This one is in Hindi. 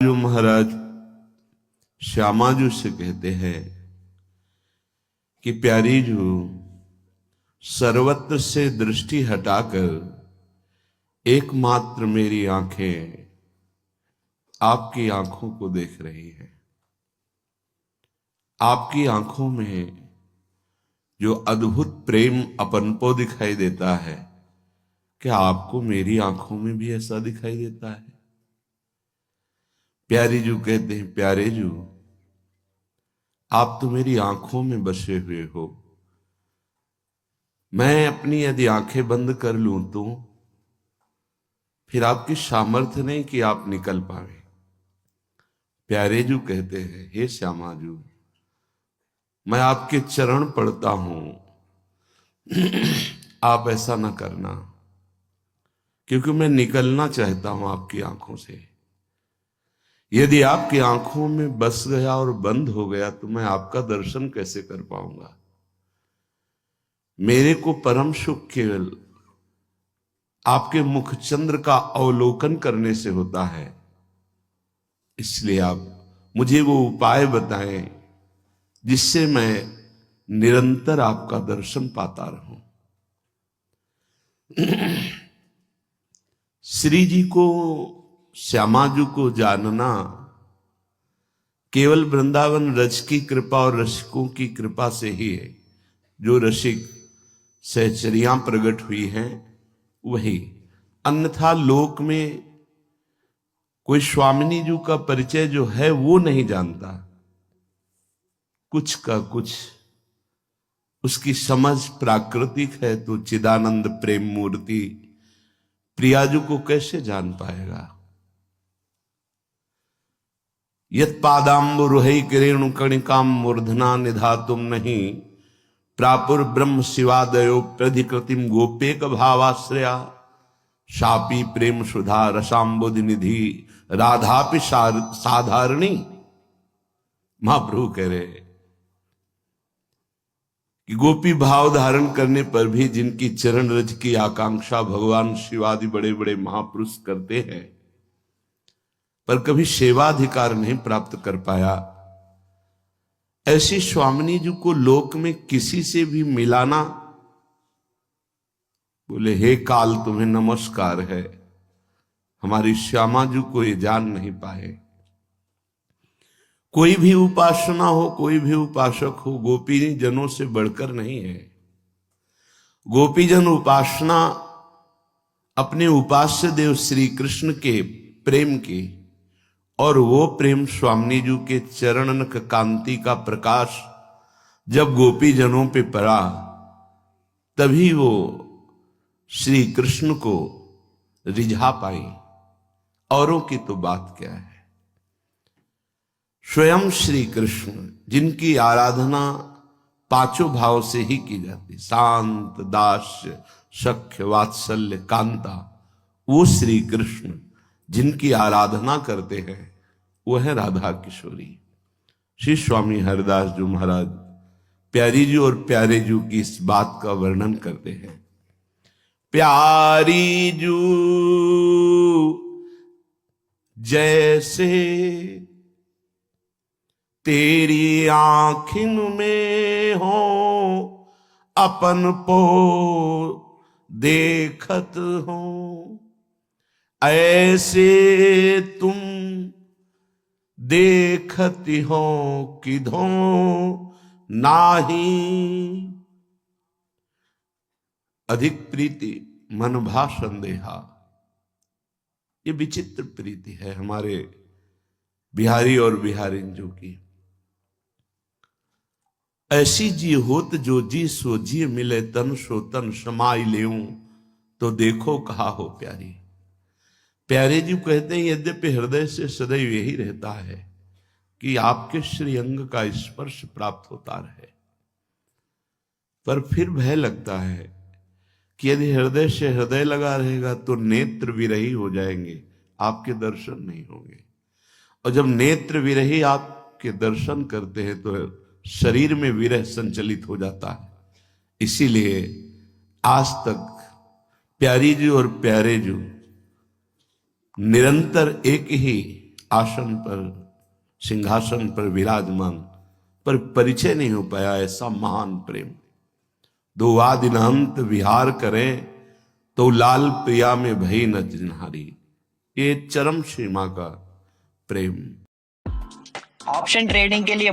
जो महाराज श्यामाजू से कहते हैं कि प्यारी जू, सर्वत्र से दृष्टि हटाकर एकमात्र मेरी आंखें आपकी आंखों को देख रही हैं। आपकी आंखों में जो अद्भुत प्रेम अपनपो दिखाई देता है, क्या आपको मेरी आंखों में भी ऐसा दिखाई देता है? प्यारी जू कहते हैं, प्यारे जू, आप तो मेरी आंखों में बसे हुए हो। मैं अपनी यदि आंखें बंद कर लूं तो फिर आपकी सामर्थ्य नहीं कि आप निकल पाए। प्यारे जू कहते हैं, हे श्यामा जू, मैं आपके चरण पड़ता हूं, आप ऐसा ना करना, क्योंकि मैं निकलना चाहता हूं आपकी आंखों से। यदि आपकी आंखों में बस गया और बंद हो गया तो मैं आपका दर्शन कैसे कर पाऊंगा? मेरे को परम सुख केवल आपके मुख चंद्र का अवलोकन करने से होता है। इसलिए आप मुझे वो उपाय बताएं जिससे मैं निरंतर आपका दर्शन पाता रहूं। श्री जी को, श्यामाजू को जानना केवल वृंदावन रज की कृपा और रसिकों की कृपा से ही है। जो रसिक सहचरियां प्रकट हुई हैं वही, अन्यथा लोक में कोई स्वामिनी जी का परिचय जो है वो नहीं जानता। कुछ का कुछ उसकी समझ प्राकृतिक है तो चिदानंद प्रेम मूर्ति प्रियाजू को कैसे जान पाएगा? यत पादाम्बु रुहै किरेणु कणिकाम मूर्धना निधातुम नहीं प्रापुर ब्रह्म शिवादयो प्रधिकृतिम गोपेक भावाश्रया शापी प्रेम सुधा रसाम्बुधि निधि राधापि साधारणी। महाप्रभु कह रहे कि गोपी भाव धारण करने पर भी जिनकी चरण रज की आकांक्षा भगवान शिवादि बड़े बड़े महापुरुष करते हैं, पर कभी सेवाधिकार नहीं प्राप्त कर पाया, ऐसी स्वामिनी जी को लोक में किसी से भी मिलाना, बोले हे काल तुम्हें नमस्कार है, हमारी श्यामा जी को ये जान नहीं पाए। कोई भी उपासना हो, कोई भी उपासक हो, गोपी जनों से बढ़कर नहीं है। गोपीजन उपासना अपने उपास्य देव श्री कृष्ण के प्रेम की, और वो प्रेम स्वामिनी जी के चरणनक कांति का प्रकाश जब गोपी जनों पे पड़ा, तभी वो श्री कृष्ण को रिझा पाई। औरों की तो बात क्या है। स्वयं श्री कृष्ण जिनकी आराधना पांचों भाव से ही की जाती, शांत, दास्य, सख्य, वात्सल्य, कांता, वो श्री कृष्ण जिनकी आराधना करते हैं वो है राधा किशोरी। श्री स्वामी हरिदास जी महाराज प्यारी जी और प्यारे जू की इस बात का वर्णन करते हैं। प्यारी जू जैसे तेरी आँखिन में हो अपन पो देखत हो, ऐसे तुम देखती हो किधो नाही। अधिक प्रीति मन भा संदेहा, ये विचित्र प्रीति है हमारे बिहारी और बिहारिन जो की। ऐसी जी होत जो जी सो जी मिले तन सो तन समाई लेऊं, तो देखो कहा हो प्यारी। प्यारे जी कहते हैं, यद्यपि हृदय से सदैव यही रहता है कि आपके श्रीअंग का स्पर्श प्राप्त होता रहे, पर फिर भय लगता है कि यदि हृदय से हृदय लगा रहेगा तो नेत्र विरही हो जाएंगे, आपके दर्शन नहीं होंगे। और जब नेत्र विरही आपके दर्शन करते हैं तो शरीर में विरह संचलित हो जाता है। इसीलिए आज तक प्यारी जी और प्यारे जी निरंतर एक ही आसन पर, सिंहासन पर विराजमान, पर परिचय नहीं हो पाया ऐसा महान प्रेम। दो आदिनांत विहार करें तो लाल प्रिया में भई न जिन्हारी। ये चरम सीमा का प्रेम। ऑप्शन ट्रेडिंग के लिए